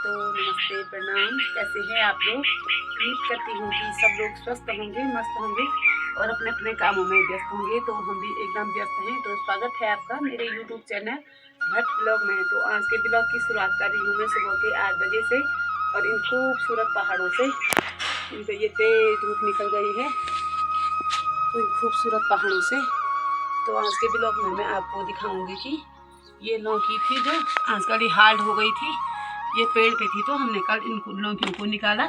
तो नमस्ते प्रणाम। कैसे हैं आप लोग? उम्मीद करती हूँ कि सब लोग स्वस्थ होंगे, मस्त होंगे और अपने अपने कामों में व्यस्त होंगे। तो हम भी एकदम व्यस्त हैं। तो स्वागत है आपका मेरे यूट्यूब चैनल भट्ट ब्लॉग में। तो आज के ब्लॉग की शुरुआत कर रही हूँ मैं सुबह के 8 बजे से और इन खूबसूरत पहाड़ों से। इनको ये तेज धूप निकल गई है तो इन खूबसूरत पहाड़ों से। तो आज के ब्लॉग में मैं आपको दिखाऊंगी कि ये लौकी थी जो आजकल ये हार्ड हो गई थी, ये पेड़ पे थी, तो हमने कल इनको लौकियों को निकाला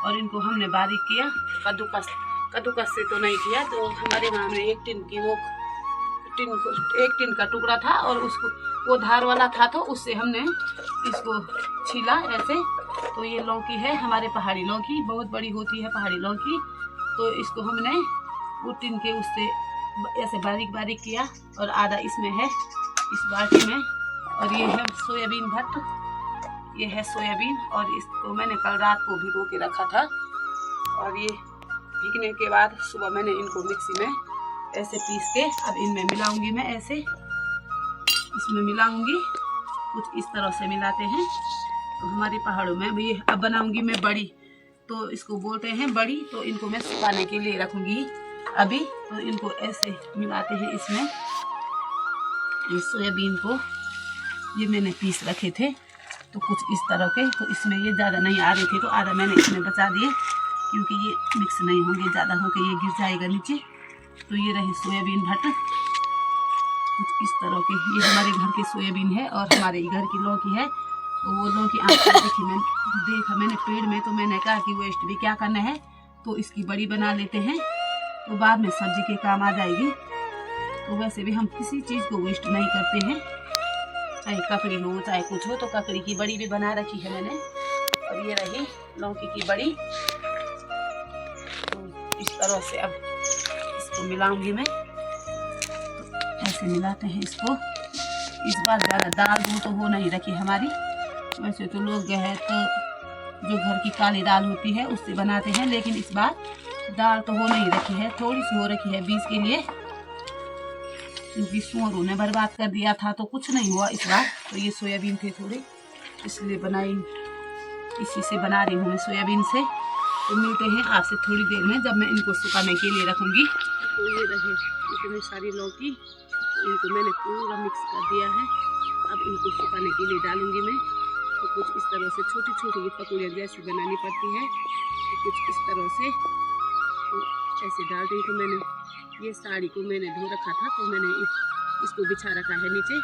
और इनको हमने बारीक किया। कद्दूकस से तो नहीं किया। तो हमारे वहाँ में एक टिन का टुकड़ा था और उसको वो धार वाला था, तो उससे हमने इसको छीला ऐसे। तो ये लौकी है हमारे पहाड़ी लौकी, बहुत बड़ी होती है पहाड़ी लौकी। तो इसको हमने वो टिन के उससे ऐसे बारीक बारीक किया और आधा इसमें है इस बाटी में। और ये है सोयाबीन भट्ट, ये है सोयाबीन और इसको मैंने कल रात को भिगो के रखा था। और ये भीगने के बाद सुबह मैंने इनको मिक्सी में ऐसे पीस के अब इनमें मिलाऊंगी। मैं ऐसे इसमें मिलाऊंगी, कुछ इस तरह से मिलाते हैं। तो हमारे पहाड़ों में भी अब बनाऊंगी मैं बड़ी, तो इसको बोलते हैं बड़ी। तो इनको मैं सुखाने के लिए रखूंगी अभी। तो इनको ऐसे मिलाते हैं इसमें। इस सोयाबीन को ये मैंने पीस रखे थे तो कुछ इस तरह के, तो इसमें ये ज़्यादा नहीं आ रहे थे तो आधा मैंने इसमें बचा दिए, क्योंकि ये मिक्स नहीं होंगे, ज़्यादा होके ये गिर जाएगा नीचे। तो ये रहे सोयाबीन भट्ट कुछ इस तरह के। ये हमारे घर के सोयाबीन है और हमारे घर की लौकी है। तो वो लौकी आजकल देखा मैंने पेड़ में, तो मैंने कहा कि वेस्ट भी क्या करना है, तो इसकी बड़ी बना लेते हैं, तो बाद में सब्जी के काम आ जाएगी। तो वैसे भी हम किसी चीज़ को वेस्ट नहीं करते हैं, चाहे ककड़ी हो चाहे कुछ हो। तो ककड़ी की बड़ी भी बना रखी है मैंने। और ये रही लौकी की बड़ी। तो इस तरह से अब इसको मिलाऊंगी मैं। तो ऐसे मिलाते हैं इसको। इस बार ज़्यादा दाल दूँ तो वो नहीं रखी हमारी। वैसे तो लोग है तो जो घर की काली दाल होती है उससे बनाते हैं, लेकिन इस बार दाल तो वो नहीं रखी है, थोड़ी सी हो रखी है बीज के लिए, क्योंकि सूअरों ने बर्बाद कर दिया था तो कुछ नहीं हुआ इस बार। तो ये सोयाबीन थे थोड़े, इसलिए बनाई, इसी से बना रही हूँ मैं सोयाबीन से। तो मिलते हैं आपसे थोड़ी देर में जब मैं इनको सुखाने के लिए रखूँगी। तो ये रहे इतनी सारी लौकी, तो इनको मैंने पूरा मिक्स कर दिया है। अब इनको सुखाने के लिए डालूँगी मैं। तो कुछ इस तरह से छोटी छोटी ये पकौड़ियाँ जैसी बनानी पड़ती है, तो कुछ इस तरह से तो ऐसे डाल दी। तो मैंने ये साड़ी को मैंने धो रखा था, तो मैंने इसको बिछा रखा है नीचे,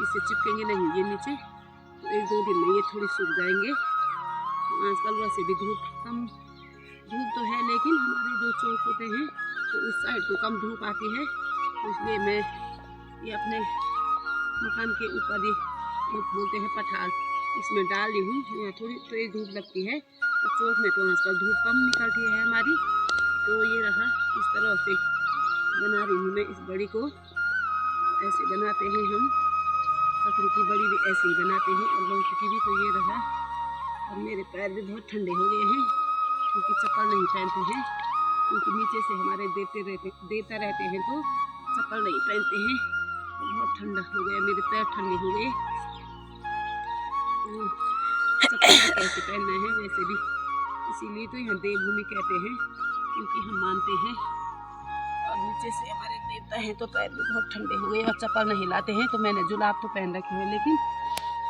इससे चिपकेंगे नहीं ये नीचे। तो 1-2 दिन में ये थोड़ी सूख जाएंगे। तो आजकल वैसे भी धूप तो है, लेकिन हमारे जो चौक होते हैं तो उस साइड को कम धूप आती है। तो इसलिए मैं ये अपने मकान के ऊपर ही बोलते हैं पठार, इसमें डाल ली हूँ। यहाँ थोड़ी तेज धूप लगती है, तो चौक में तो आजकल धूप कम निकलती है हमारी। तो ये रहा इस तरह से बना रही हूँ मैं इस बड़ी को। ऐसे बनाते हैं हम, ककड़ी की बड़ी भी ऐसे ही बनाते हैं और लौकी की भी। तो ये रहा। और मेरे पैर भी बहुत ठंडे हो गए हैं, क्योंकि चप्पल नहीं पहनते हैं, क्योंकि नीचे से हमारे देता रहते हैं तो चप्पल नहीं पहनते हैं। तो बहुत ठंडा हो गया, मेरे पैर ठंडे हो गए। चप्पल कैसे पहनना है वैसे भी, इसीलिए तो यहाँ देवभूमि कहते हैं, क्योंकि हम मानते हैं। और नीचे से हमारे देवता हैं तो पैर भी बहुत ठंडे हुए और चप्पल नहीं लाते हैं। तो मैंने जुलाब तो पहन रखे हैं, लेकिन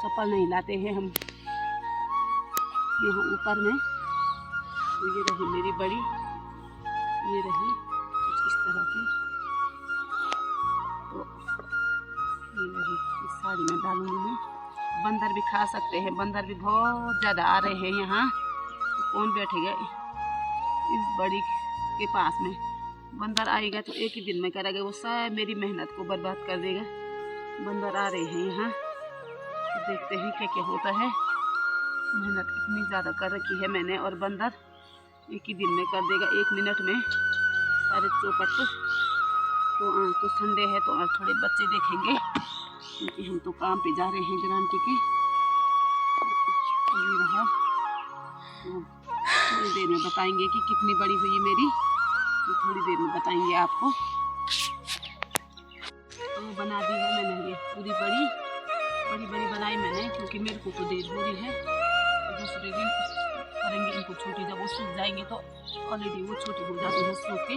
चप्पल नहीं लाते हैं हम यहाँ ऊपर में। तो ये रही मेरी बड़ी, ये रही कुछ इस तरह की। तो ये रही इस साड़ी में डालूंगी मैं। बंदर भी खा सकते हैं, बंदर भी बहुत ज़्यादा आ रहे हैं यहाँ। तो कौन बैठेगा इस बड़ी के पास में? बंदर आएगा तो एक ही दिन में करेगा, वो सब मेरी मेहनत को बर्बाद कर देगा। बंदर आ रहे हैं यहाँ, तो देखते हैं क्या क्या होता है। मेहनत इतनी ज़्यादा कर रखी है मैंने, और बंदर एक ही दिन में कर देगा, 1 मिनट में सारे चौपट। तो आज तो संडे है तो आज थोड़े बच्चे देखेंगे, क्योंकि हम तो काम पे जा रहे हैं ग्रांटी के। ये रहा, थोड़ी देर में बताएंगे कि कितनी बड़ी हुई मेरी, तो थोड़ी देर में बताएंगे आपको। तो बना दी है मैंने ये पूरी बड़ी बनाई मैंने, क्योंकि मेरे को तो देर हो रही है। वो सूख जाएंगे तो ऑलरेडी वो छोटी हो जाती है सूख के।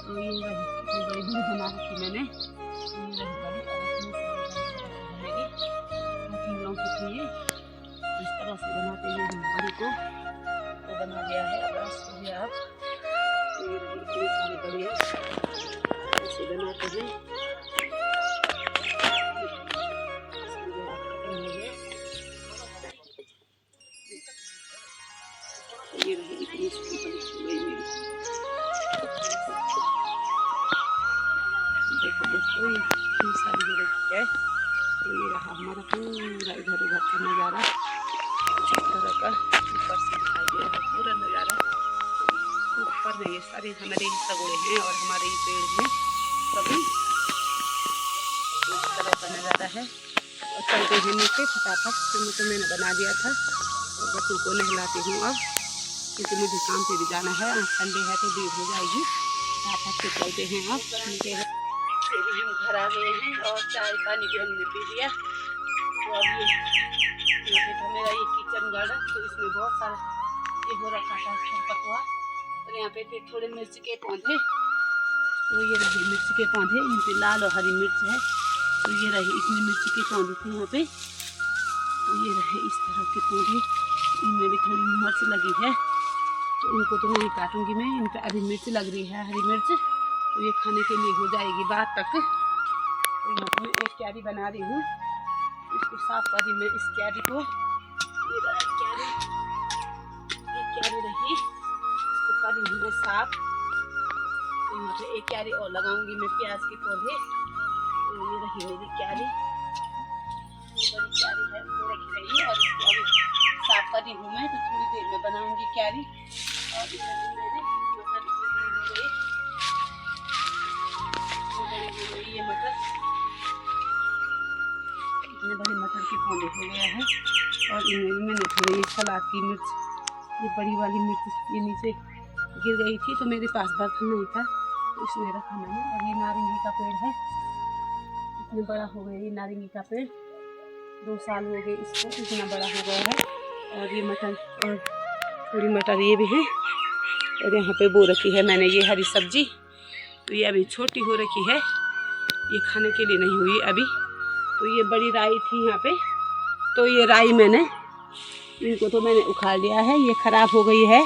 तो ये रही कितनी बड़ी बड़ी बना रखी मैंने, ये रही बड़ी बनेगी 2-3 लोगों की थी। इस तरह से बनाते हैं हम बड़ी को, तो बना दिया है। अब इसको भी आप ये रही इतनी सारी बड़ी है, ऐसे बनाते हैं। ये रही इतनी सी बड़ी मेरी, देखो दोस्तों ये इतनी सारी हो रखी है। तो ये रहा हमारा पूरा इधर उधर का नज़ारा, इस तरह का ऊपर से दिखाई दे रहा है पूरा नज़ारा। ऊपर में ये सारे हमारे सगोड़े हैं और हमारे ये पेड़ में सभी इस तरह का नज़ारा है। और चलते हैं नीचे फटाफट, तो मैंने बना दिया था और बच्चों को नहलाती हूँ अब, क्योंकि मुझे काम पे भी जाना है। आज संडे है तो देर हो जाएगी। फटाफट से चलते हैं अब। भी हम घर आ गए हैं और चाय पानी भी हमने पी लिया। तो अब ये यहाँ पे था मेरा ये किचन गार्डन, तो इसमें बहुत सारा ये हो रखा था खरपतवार। और यहाँ पे थे थोड़े मिर्च के पौधे, तो ये रहे मिर्च के पौधे, इन पे लाल और हरी मिर्च है। तो ये रहे इतनी मिर्च के पौधे थे यहाँ पे। तो ये रहे इस तरह के पौधे, इनमें भी थोड़ी मिर्च लगी है। तो इनको तो नहीं काटूंगी मैं, इन पर अभी मिर्च लग रही है, हरी मिर्च। तो ये खाने के लिए हो जाएगी बाद तक। तो यहाँ पर मैं एक क्यारी बना रही हूँ, इसको साफ कर रही मैं इस क्यारी को। ये रहा क्यारी, एक क्यारी रही, इसको कर रही हूँ मैं साफ। तो यहाँ पे एक क्यारी और लगाऊंगी मैं प्याज के पौधे। तो ये रही मेरी क्यारी, ये बड़ी क्यारी है वो रखी गई है और इसको अभी साफ कर रही हूँ मैं। तो थोड़ी देर में बनाऊंगी क्यारी। और इधर मेरे ये मटर, इतने बड़े मटर के पौधे हो गया है। और इनमें भी मैंने थोड़ी सलाद की मिर्च, ये बड़ी वाली मिर्च ये नीचे गिर गई थी तो मेरे पास बर्तन नहीं था, तो इसमें रखा मैंने। और ये नारंगी का पेड़ है, इतने बड़ा हो गया ये नारंगी का पेड़, 2 साल हो गए इसको, इतना बड़ा हो गया है। और ये मटर और थोड़ी मटर ये भी है। और यहाँ पे बो रखी है मैंने ये हरी सब्जी, तो ये अभी छोटी हो रखी है, ये खाने के लिए नहीं हुई अभी। तो ये बड़ी राई थी यहाँ पे, तो ये राई मैंने, इनको तो मैंने उखाड़ लिया है, ये ख़राब हो गई है।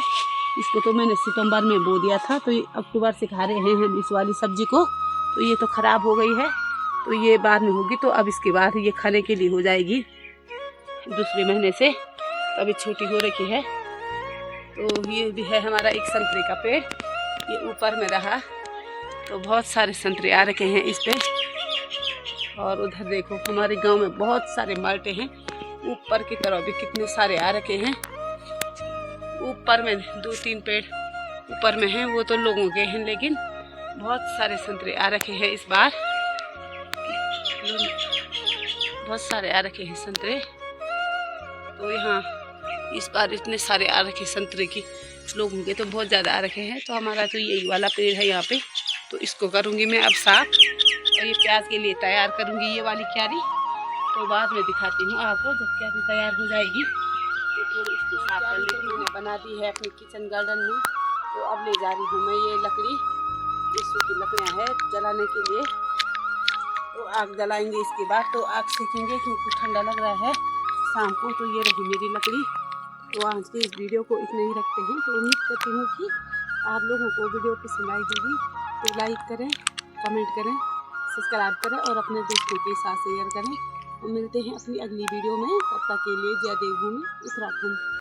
इसको तो मैंने सितंबर में बो दिया था, तो ये अक्टूबर से खा रहे हैं हम इस वाली सब्जी को। तो ये तो ख़राब हो गई है, तो ये बाद में होगी। तो अब इसके बाद ये खाने के लिए हो जाएगी दूसरे महीने से, तो अभी छोटी हो रखी है। तो ये भी है हमारा एक संतरे का पेड़, ये ऊपर में रहा। तो बहुत सारे संतरे आ रखे हैं इस पे। और उधर देखो हमारे गांव में बहुत सारे माल्टे हैं, ऊपर की तरफ भी कितने सारे आ रखे हैं। ऊपर में 2-3 पेड़ ऊपर में हैं, वो तो लोगों के हैं, लेकिन बहुत सारे संतरे आ रखे हैं इस बार, बहुत सारे आ रखे हैं संतरे। तो यहाँ इस बार इतने सारे आ रखे संतरे की, लोगों के तो बहुत ज़्यादा आ रखे हैं। तो हमारा तो यही वाला पेड़ है यहाँ पे, तो इसको करूँगी मैं अब साफ। और ये प्याज के लिए तैयार करूँगी ये वाली क्यारी, तो बाद में दिखाती हूँ आपको जब क्यारी तैयार हो जाएगी। तो थोड़ी इसको साफ कर लेती हूँ। मैंने बना दी है अपने किचन गार्डन में। तो अब ले जा रही हूँ मैं ये लकड़ी, ये सूखी लकड़ियाँ हैं जलाने के लिए। तो आग जलाएंगे इसके बाद, तो आग सेकेंगे क्योंकि ठंडा लग रहा है शाम को। तो ये रही मेरी लकड़ी। तो आज के इस वीडियो को इतना ही रखते हैं। तो उम्मीद करती हूँ कि आप लोगों को वीडियो पसंद आई होगी। तो लाइक करें, कमेंट करें, सब्सक्राइब करें और अपने दोस्तों के साथ शेयर करें। और मिलते हैं अपनी अगली वीडियो में, तब तक के लिए जय देवभूमि उत्तराखंड।